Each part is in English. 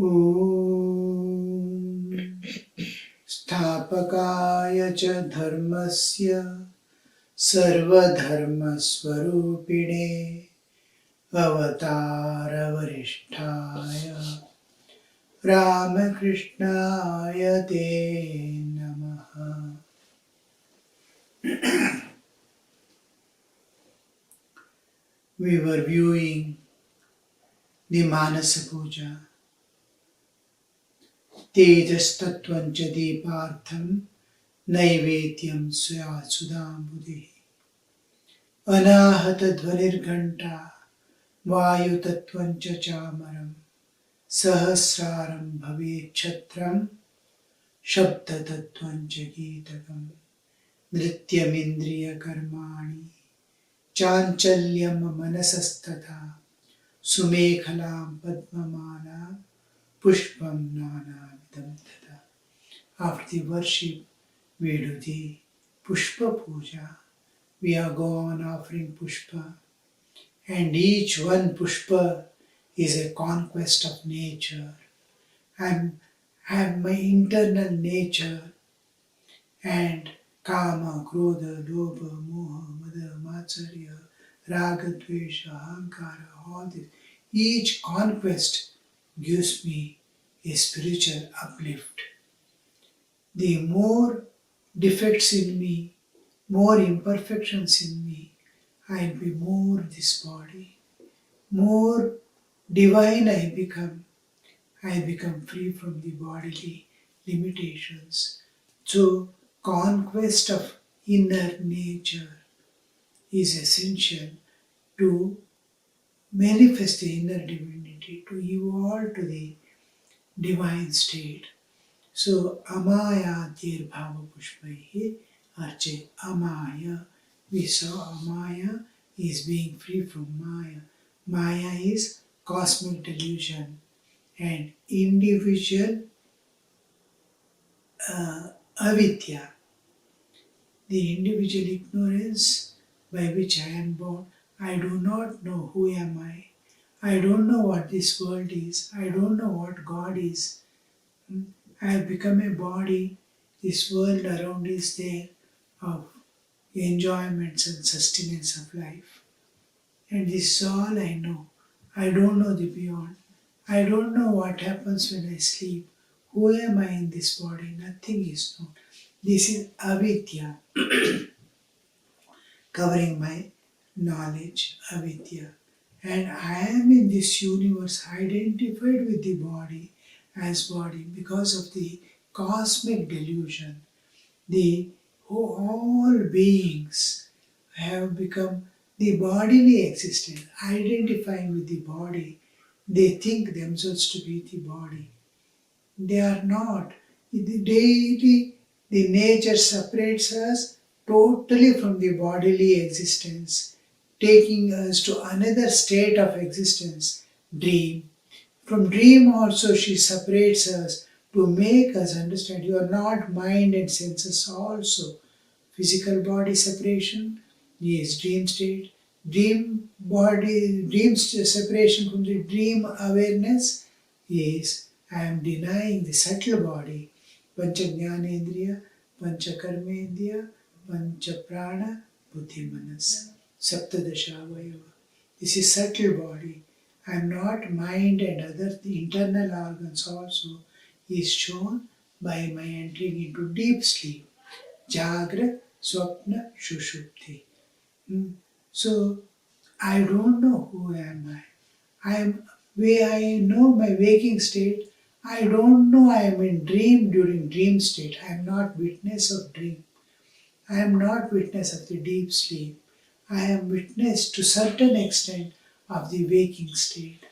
ॐ स्थापकाय च धर्मस्य सर्वधर्मस्वरूपिणे अवतारवरिष्ठाय Ramakrishnaय te namaha. We were viewing the Manasa Puja. Tejastatvancha deepartham naivetyam swasudam buddhi. Anahata dhvanirghanta vayutatvancha chamaram sahasraram bhavet-chatram shabdatatvancha geetakam nrityamindriya karmani chanchalyam manasastata sumekhalam padmamala pushpam nanavidam tata. After the worship, we do the Pushpa Puja. We are gone offering Pushpa, and each one Pushpa is a conquest of nature. I have my internal nature and Kama, Krodha, Lobha, Moha, Mada, Matsarya, Raga, Dvesha, Ahankara, all this. Each conquest gives me a spiritual uplift. The more defects in me, more imperfections in me, I'll be more this body. More divine I become free from the bodily limitations. So, conquest of inner nature is essential to manifest the inner divinity, to evolve to the divine state. So, Amaya Dirbhava Pushpaihi Arche Amaya. We saw Amaya is being free from Maya. Maya is cosmic delusion and individual avidya, the individual ignorance by which I am born. I do not know who am I. I don't know what this world is. I don't know what God is. I have become a body. This world around is there of enjoyments and sustenance of life. And this is all I know. I don't know the beyond. I don't know what happens when I sleep. Who am I in this body? Nothing is known. This is avidya, covering my knowledge, avidya. And I am in this universe identified with the body as body because of the cosmic delusion. All beings have become the bodily existence, identifying with the body. They think themselves to be the body. They are not. The nature separates us totally from the bodily existence, taking us to another state of existence, dream. From dream also she separates us to make us understand you are not mind and senses also. Physical body separation is dream state. Dream separation from the dream awareness is I am denying the subtle body. Pancha Jnanendriya, Pancha Karmendriya, Pancha Prana, Buddhi Manas. Saptadasha Avayava. This is subtle body. I am not mind and other the internal organs also is shown by my entering into deep sleep. Jagra, Swapna, Shushupti. So I don't know who am I. I know my waking state. I don't know I am in dream during dream state. I am not witness of dream. I am not witness of the deep sleep. I am witness to certain extent of the waking state.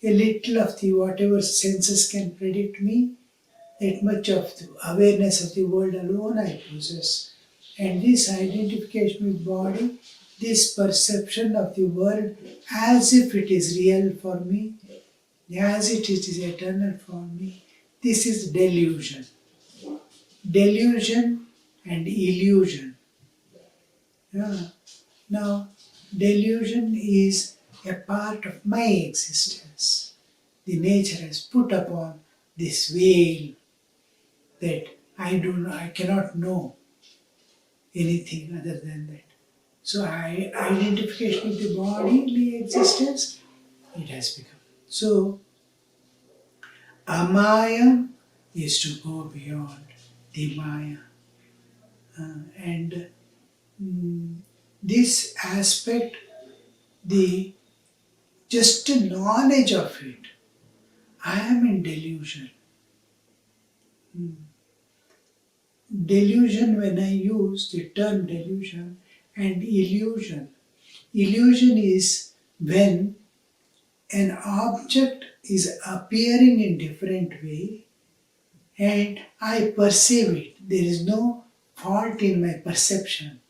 A little of the whatever senses can predict me, that much of the awareness of the world alone I possess. And this identification with body, this perception of the world as if it is real for me, as it is eternal for me, this is delusion. Delusion and illusion. Yeah. Now, delusion is a part of my existence. the nature has put upon this veil that I cannot know anything other than that. So identification with the bodily existence, it has become. So Amaya is to go beyond the Maya. And this aspect, the just knowledge of it, I am in delusion. Delusion, when I use the term delusion, and illusion. Illusion is when an object is appearing in different way and I perceive it. There is no fault in my perception.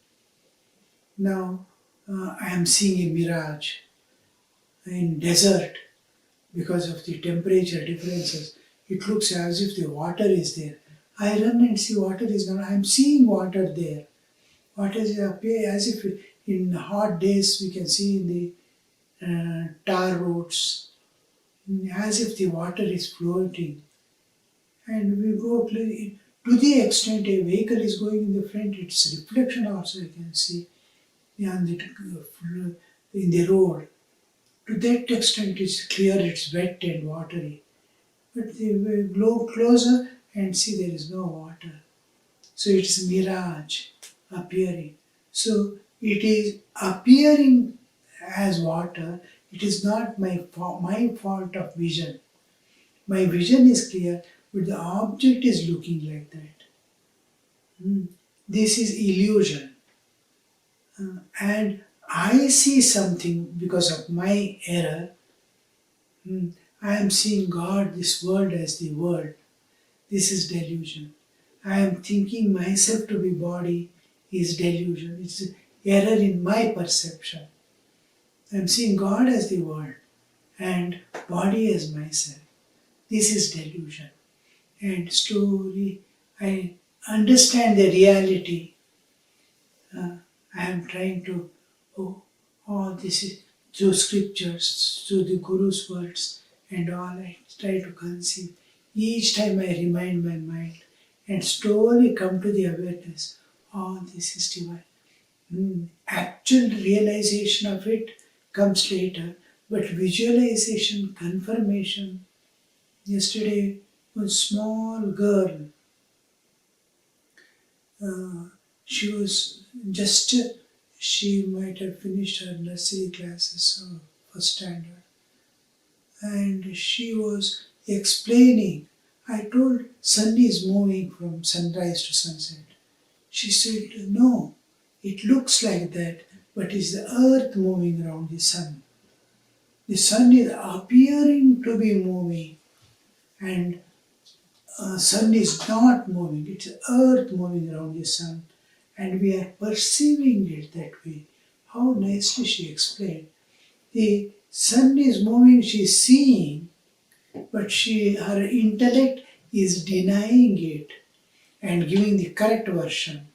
Now, I am seeing a mirage in desert because of the temperature differences. It looks as if the water is there. I run and see water is gone. I am seeing water there. Water is appear as if in hot days we can see in the tar roads, as if the water is floating. And we go to the extent a vehicle is going in the front, its reflection also I can see in the road. To that extent it's clear, it's wet and watery. But we go closer and see there is no water. So it's mirage appearing. So it is appearing as water. It is not my fault of vision. My vision is clear, but the object is looking like that. This is illusion. And I see something because of my error. I am seeing God, this world as the world. This is delusion. I am thinking myself to be body is delusion. It's an error in my perception. I am seeing God as the world and body as myself. This is delusion. And slowly I understand the reality. I am trying to, this is through scriptures, through the Guru's words and all, I try to conceive. Each time I remind my mind and slowly come to the awareness, this is divine. Actual realization of it comes later, but visualization, confirmation. Yesterday, a small girl, she might have finished her nursery classes or first standard, and she was explaining. I told sun is moving from sunrise to sunset. She said, no, it looks like that, but it's the earth moving around the sun. The sun is appearing to be moving, and sun is not moving. It's earth moving around the sun, and we are perceiving it that way. How nicely she explained. The sun is moving, she is seeing, but her intellect is denying it and giving the correct version.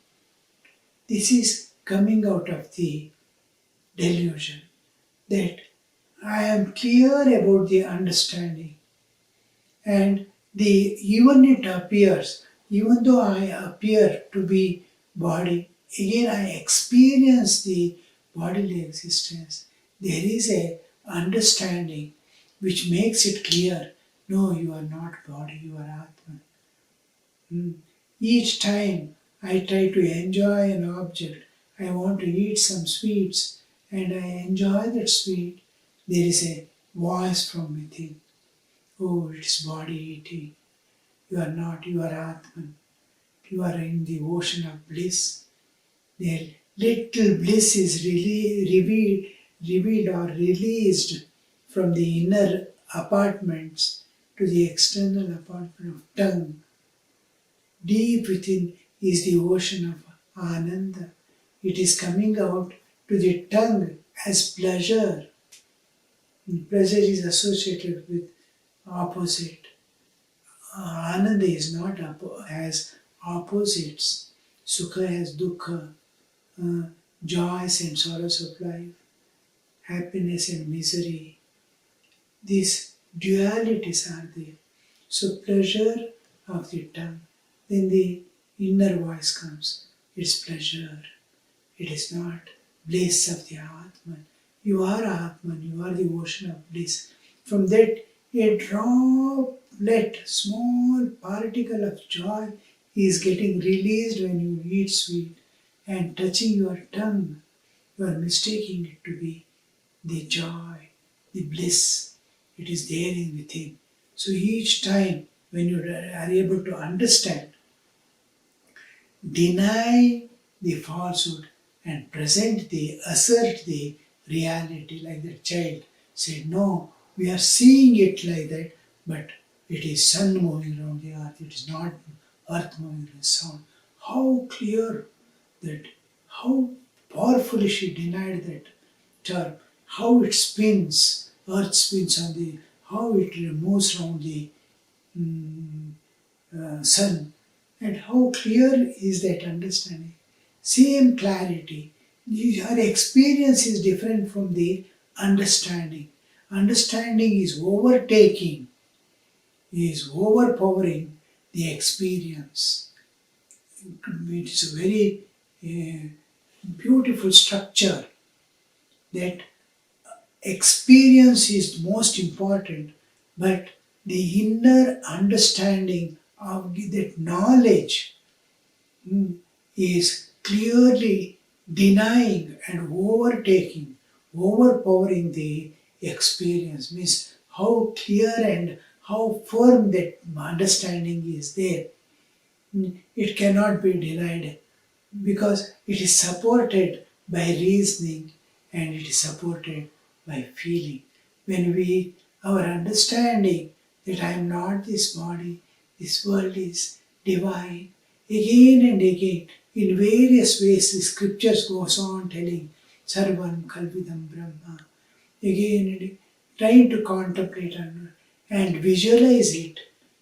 This is coming out of the delusion, that I am clear about the understanding, and even it appears, even though I appear to be body, again I experience the bodily existence. There is a understanding which makes it clear, no, you are not body, you are Atman. Each time I try to enjoy an object, I want to eat some sweets and I enjoy that sweet, there is a voice from within. Oh, it's body eating. You are not, you are Atman. You are in the ocean of bliss. The little bliss is really revealed or released from the inner apartments to the external apartment of tongue. Deep within is the ocean of Ananda. It is coming out to the tongue as pleasure. And pleasure is associated with opposite. Ananda is not has opposites. Sukha has dukkha, joys and sorrows of life, happiness and misery. This dualities are there. So pleasure of the tongue. Then the inner voice comes. It's pleasure. It is not bliss of the Atman. You are Atman. You are the ocean of bliss. From that, a droplet, small particle of joy is getting released when you eat sweet and touching your tongue. You are mistaking it to be the joy, the bliss. It is there in within. So each time when you are able to understand, deny the falsehood and assert the reality, like the child said, no, we are seeing it like that, but it is sun moving around the earth, it is not earth moving around the sun. How clear that, how powerfully she denied that term, how it spins, earth spins on the, how it moves around the sun, and how clear is that understanding. Same clarity. Your experience is different from the understanding. Understanding is overtaking, is overpowering the experience. It is a very beautiful structure that experience is most important, but the inner understanding of that knowledge is clearly denying and overtaking, overpowering the experience. Means how clear and how firm that understanding is there. It cannot be denied because it is supported by reasoning and it is supported by feeling. When our understanding that I am not this body, this world is divine, again and again, in various ways, the scriptures goes on telling Sarvam Kalvidam Brahma, again and again, trying to contemplate and visualize it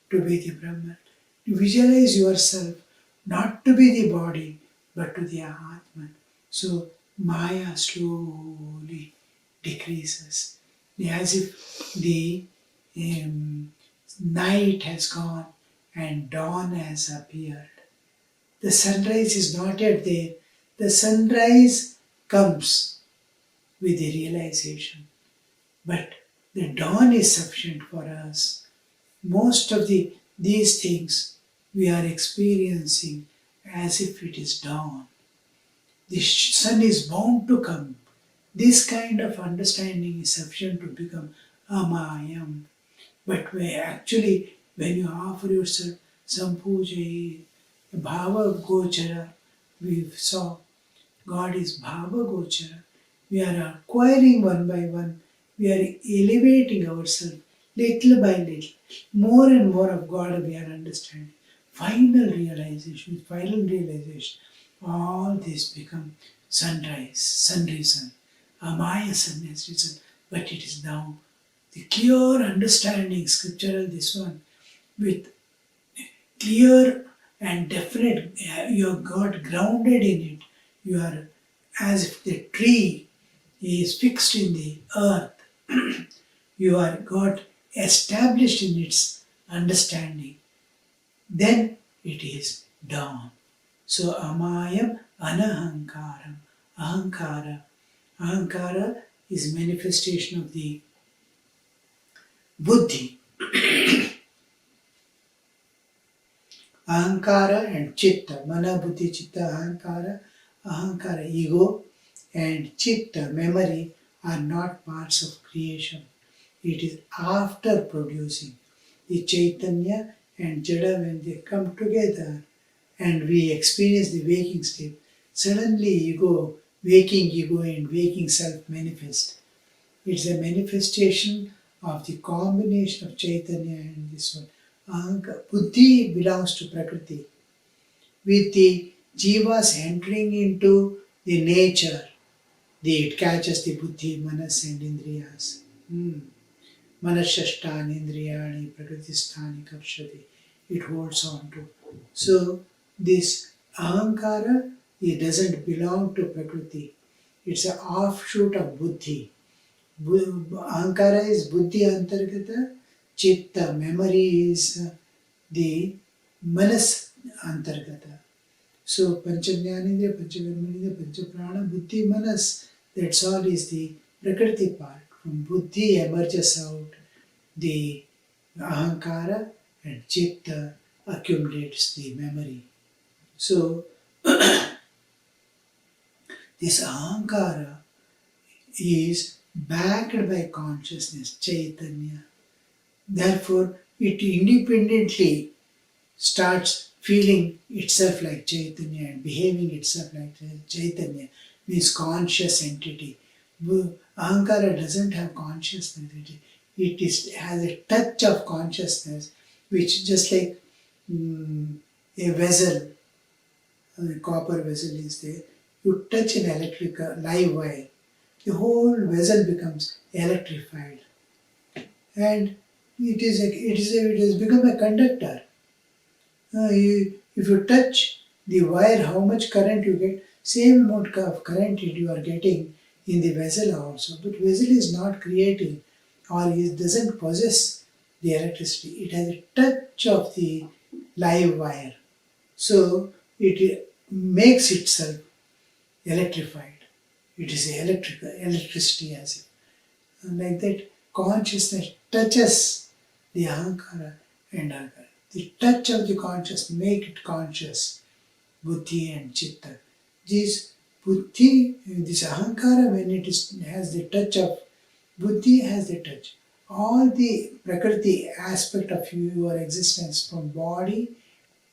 to be the Brahman. Visualize yourself not to be the body, but to the Atman. So Maya slowly decreases, as if the night has gone and dawn has appeared. The sunrise is not yet there. The sunrise comes with the realization, but the dawn is sufficient for us. Most of these things we are experiencing as if it is dawn. The sun is bound to come. This kind of understanding is sufficient to become amayam. But when you offer yourself some puja, bhava gochara, we saw God is bhava gochara. We are acquiring one by one. We are elevating ourselves little by little. More and more of God we are understanding. Final realization, all this become sunrise, sun risen. Amaya sun has risen, but it is now the clear understanding, scriptural this one, with clear and definite, you have got grounded in it. You are as if the tree is fixed in the earth. You are got established in its understanding. Then it is dawn. So amayam anahankaram. Ahankara. Ahankara is manifestation of the buddhi. Ahankara and chitta. Mana, buddhi, chitta, ahankara. Ahankara, ego, and chitta, memory, are not parts of creation. It is after producing. The Chaitanya and Jada, when they come together and we experience the waking state, suddenly waking ego and waking self manifest. It's a manifestation of the combination of Chaitanya and this one. Buddhi belongs to Prakriti. With the jivas entering into the nature, it catches the buddhi, manas and indriyas. Manashashtani, indriyani, prakritisthani, kapshati. It holds on to. So this ahankara, it doesn't belong to Prakriti. It's an offshoot of buddhi. Ahankara is buddhi antargata, Chitta, memory is the manas antargata. So Panchajnanendriya, Panchakarmanendriya, Panchaprana, Buddhi, Manas, that's all is the Prakriti part. From Buddhi emerges out the Ahankara, and Chitta accumulates the memory. So this Ahankara is backed by consciousness, Chaitanya. Therefore, it independently starts feeling itself like Chaitanya and behaving itself like Chaitanya, means conscious entity. Ahankara doesn't have consciousness. Has a touch of consciousness, which just like a vessel, a copper vessel is there. You touch an electric live wire, the whole vessel becomes electrified, and it has become a conductor. If you touch the wire, how much current you get, same amount of current you are getting in the vessel also. But vessel is not creating, or it doesn't possess the electricity. It has a touch of the live wire. So it makes itself electrified. It is electricity as if. And like that, consciousness touches the ahankara and ahankara. The touch of the conscious make it conscious, buddhi and chitta. This buddhi, this ahankara, when has the touch of buddhi, has the touch. All the prakriti aspect of your existence, from body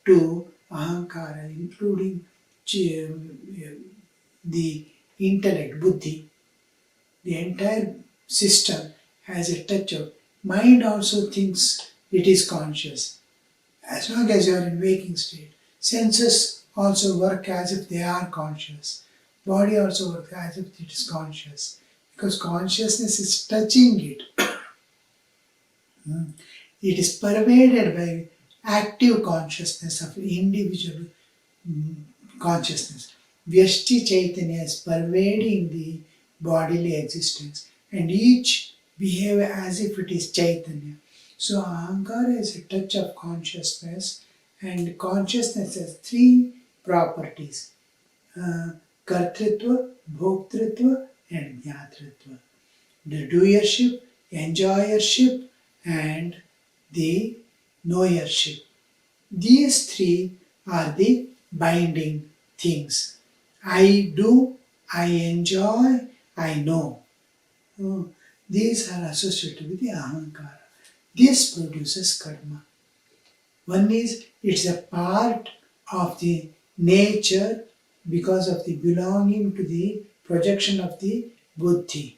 to ahankara, including the intellect, buddhi, the entire system has a touch of. Mind also thinks it is conscious as long as you are in waking state. Senses also work as if they are conscious. Body also works as if it is conscious, because consciousness is touching it. It is pervaded by active consciousness of individual consciousness. Vyashti Chaitanya is pervading the bodily existence, and each behave as if it is Chaitanya. So Ahankara is a touch of consciousness, and consciousness has three properties: Kartritva, Bhoktritva, and Jnatritva. The doership, enjoyership, and the knowership. These three are the binding things. I do, I enjoy, I know. These are associated with the ahankara. This produces karma. One is, it's a part of the nature because of the belonging to the projection of the buddhi.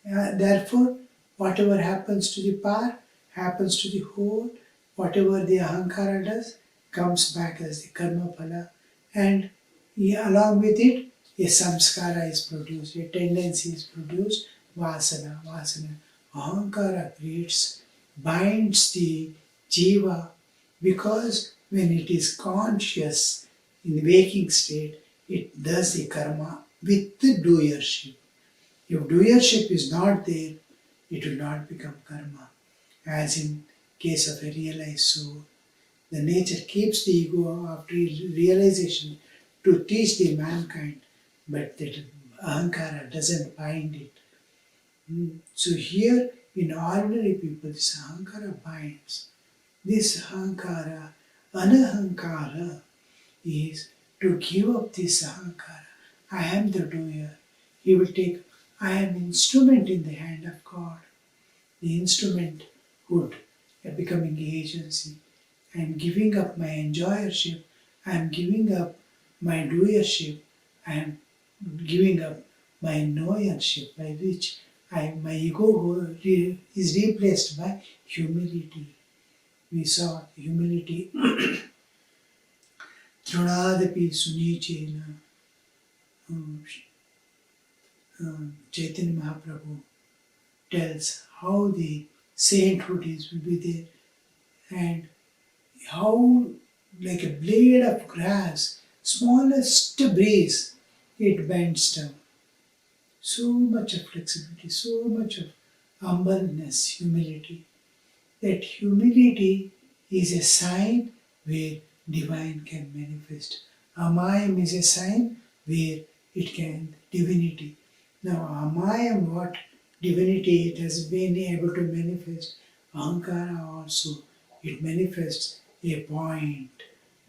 Therefore, whatever happens to the part happens to the whole. Whatever the ahankara does comes back as the karma phala, and along with it, a samskara is produced, a tendency is produced, vasana. Ahankara binds the jiva, because when it is conscious in the waking state, it does the karma with the doership. If doership is not there, it will not become karma. As in case of a realized soul, the nature keeps the ego after realization to teach the mankind, but that ahankara doesn't bind it. So here, in ordinary people, this ahankara binds. This ahankara, anahankara, is to give up this ahankara. I am the doer. He will take, I am instrument in the hand of God. The instrument hood, becoming agency. I am giving up my enjoyership. I am giving up my doership. I am giving up my knowership, by which my ego is replaced by humility. We saw humility. Trunadapi Sunichena. Chaitanya Mahaprabhu tells how the sainthood will be there, and how, like a blade of grass, smallest breeze, it bends down. So much of flexibility, so much of humbleness, humility. that humility is a sign where divine can manifest. Amayam is a sign where it can divinity. Now Amayam, what divinity it has been able to manifest. Ahankara also, it manifests a point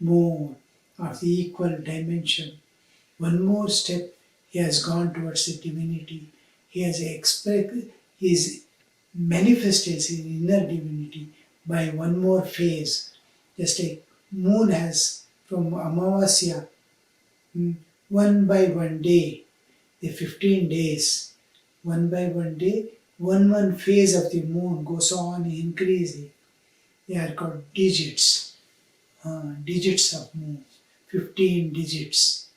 more of the equal dimension. One more step, he has gone towards the divinity. He has his manifested his inner divinity by one more phase. Just like moon has from Amavasya, one by one day, the 15 days, one by one day, one phase of the moon goes on increasing. They are called digits, digits of moon, 15 digits.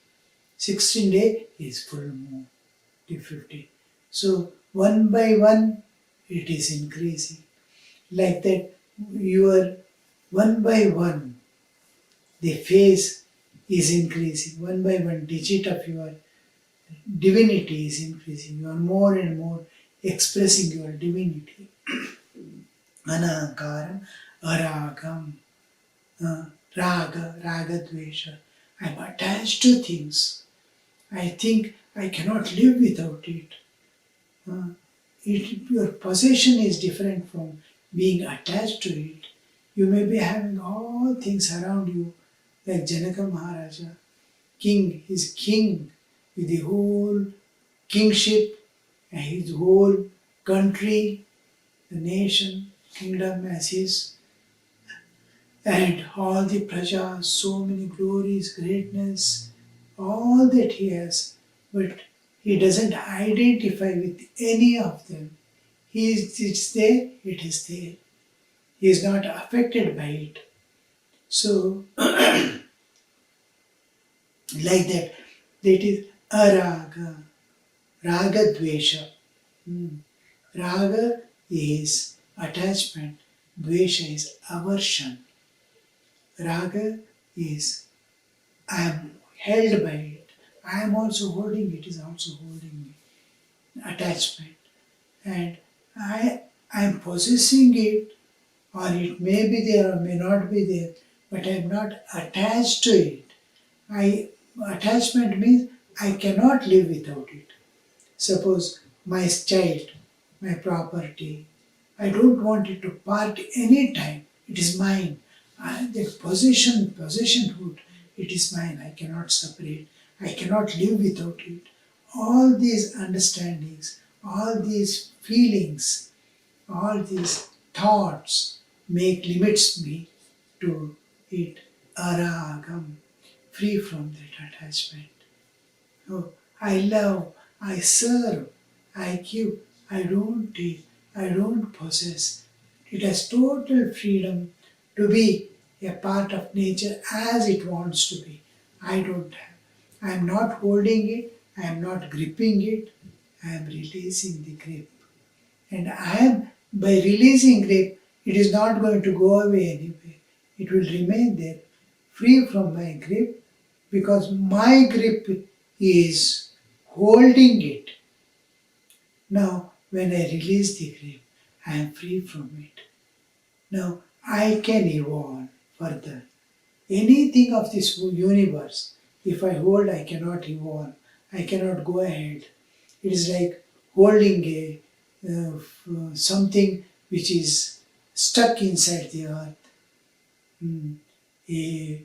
16 day is full moon, the 15. So one by one it is increasing. Like that, your one by one, the phase is increasing. One by one digit of your divinity is increasing. You are more and more expressing your divinity. Anankaram, aragam, ragadvesha. I am attached to things. I think I cannot live without it. Your possession is different from being attached to it. You may be having all things around you, like Janaka Maharaja, king, his king with the whole kingship and his whole country, the nation, kingdom as his, and all the prajas, so many glories, greatness, all that he has, but he doesn't identify with any of them. It's there, it is there. He is not affected by it. So, like that is araga, ragadvesha. Raga is attachment, dvesha is aversion. Raga is I am held by it. I am also holding it, is also holding me. Attachment. And I am possessing it, or it may be there or may not be there, but I am not attached to it. Attachment means I cannot live without it. Suppose my child, my property, I don't want it to part any time. It is mine. That possessionhood, it is mine. I cannot separate. I cannot live without it. All these understandings, all these feelings, all these thoughts limits me to it. Aragam, free from that attachment. Oh, I love, I serve, I give, I don't take, I don't possess. It has total freedom to be a part of nature as it wants to be. I don't have. I am not holding it, I am not gripping it, I am releasing the grip. And by releasing grip, it is not going to go away anyway. It will remain there, free from my grip, because my grip is holding it. Now, when I release the grip, I am free from it. Now, I can evolve further. Anything of this universe, if I hold, I cannot evolve. I cannot go ahead. It is like holding something which is stuck inside the earth. A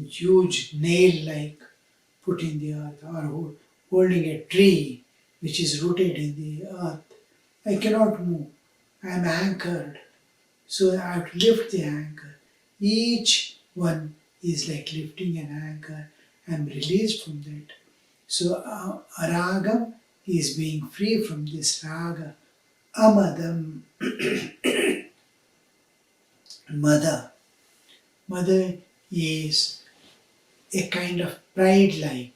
huge nail like put in the earth, or holding a tree which is rooted in the earth. I cannot move. I am anchored. So I have to lift the anchor. Each one is like lifting an anchor. I am released from that. So aragam is being free from this raga. Amadam. Mada. Mada is a kind of pride like.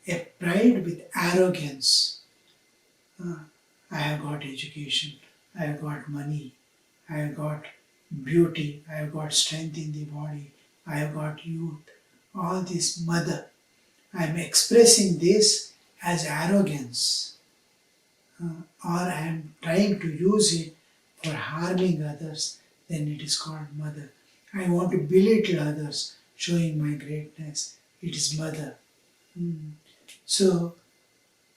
A pride with arrogance. I have got education. I have got money. I have got beauty. I have got strength in the body. I have got youth. All this mother. I am expressing this as arrogance. Or I am trying to use it for harming others, then it is called mother. I want to belittle others, showing my greatness, it is mother. So,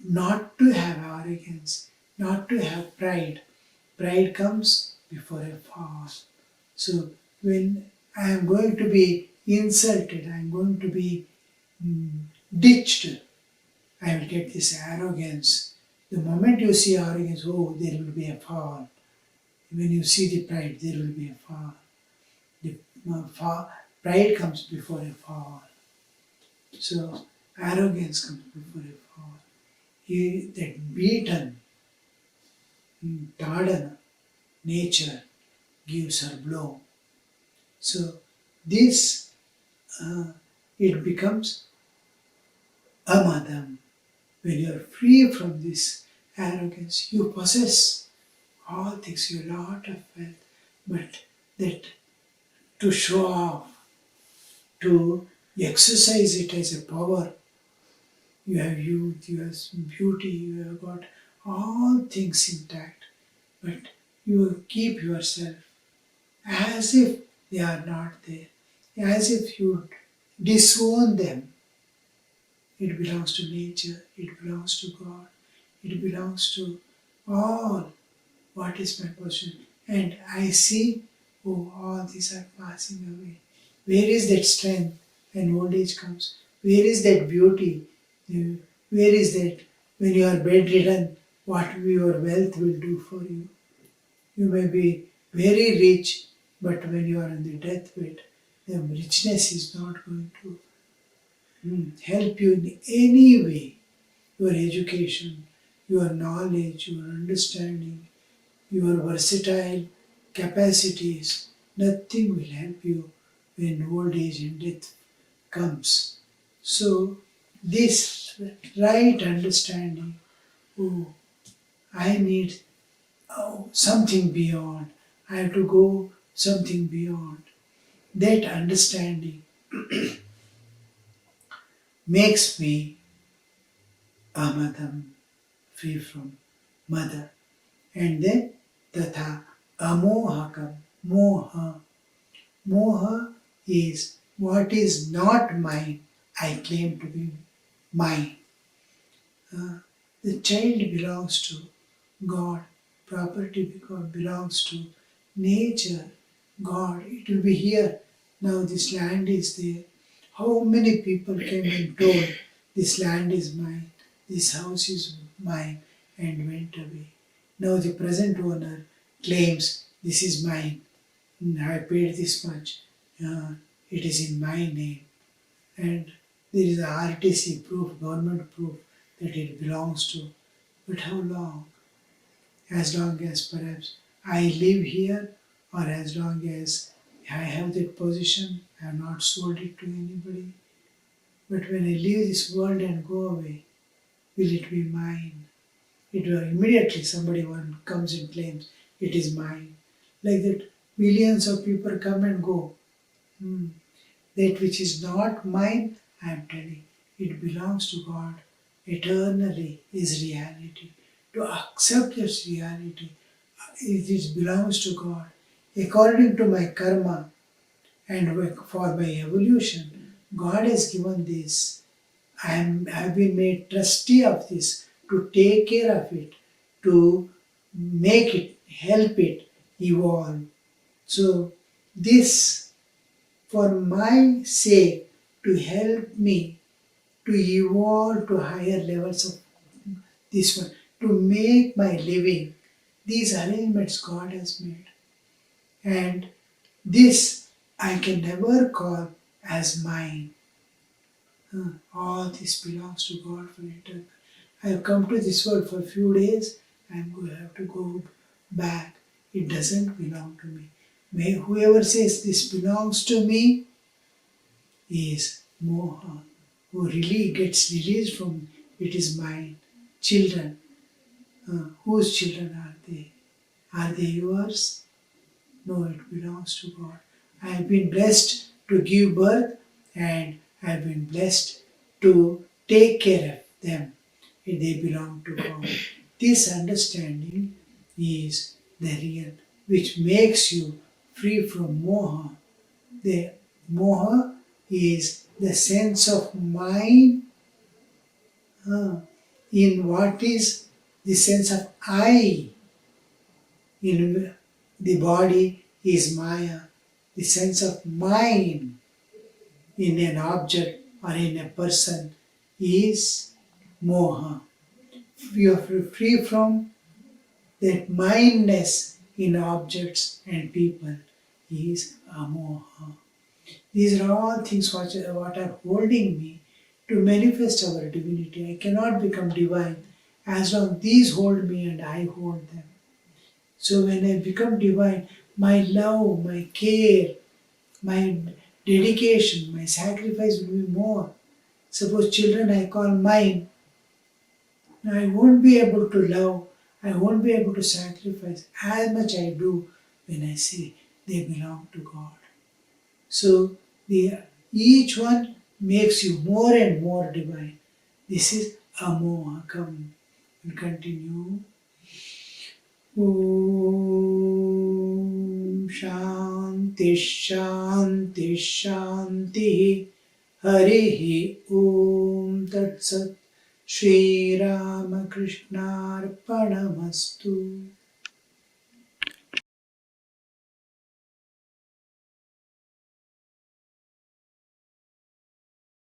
not to have arrogance, not to have pride. Pride comes before a fall. So, when I am going to be insulted, I am going to be ditched, I will get this arrogance. The moment you see arrogance, oh, there will be a fall. When you see the pride, there will be a fall. The pride comes before a fall. So arrogance comes before a fall. That beaten, trodden nature gives her blow. So this, it becomes amadam. When you are free from this arrogance, you possess all things, you have a lot of wealth, but that to show off, to exercise it as a power, you have youth, you have beauty, you have got all things intact, but you keep yourself as if they are not there, as if you disown them. It belongs to nature, it belongs to God, it belongs to all. What is my position? And I see, oh, all these are passing away. Where is that strength when old age comes? Where is that beauty? Where is that when you are bedridden, what your wealth will do for you? You may be very rich, but when you are on the deathbed, the richness is not going to help you in any way. Your education, your knowledge, your understanding, your versatile capacities, nothing will help you when old age and death comes. So this right understanding, oh, I need something beyond, I have to go something beyond. That understanding makes me amadam, free from mother. And then tatha amohakam, moha. Moha is what is not mine, I claim to be mine. The child belongs to God, property belongs to nature, God. It will be here. Now this land is there. How many people came and told, this land is mine, this house is mine, and went away. Now the present owner claims, this is mine, I paid this much, it is in my name. And there is a RTC proof, government proof that it belongs to. But how long? As long as perhaps I live here, or as long as I have that position, I have not sold it to anybody. But when I leave this world and go away, will it be mine? It will immediately somebody one comes and claims it is mine. Like that, millions of people come and go. That which is not mine, I am telling, it belongs to God. Eternally is reality. To accept this reality, it belongs to God. According to my karma and for my evolution, God has given this. I have been made trustee of this, to take care of it, to make it, help it evolve. So this, for my sake, to help me to evolve to higher levels of this one, to make my living, these arrangements God has made. And this I can never call as mine. All this belongs to God for eternal. I have come to this world for a few days, I am going to have to go back. It doesn't belong to me. Whoever says this belongs to me is moha, who really gets released from it is mine. Children, whose children are they? Are they yours? No, it belongs to God. I have been blessed to give birth, and I have been blessed to take care of them. They belong to God. This understanding is the real which makes you free from moha. The moha is the sense of mind in what is the sense of I. In the body is maya. The sense of mind in an object or in a person is moha. You are free from that mindness in objects and people is amoha. These are all things what are holding me to manifest our divinity. I cannot become divine as long as these hold me and I hold them. So when I become divine, my love, my care, my dedication, my sacrifice will be more. Suppose children I call mine, I won't be able to love, I won't be able to sacrifice as much I do when I say they belong to God. So each one makes you more and more divine. This is amoha. Come and continue. Om Shanti Shanti Shanti Harihi Om Tat Sat Shri Ramakrishna Arpanamastu.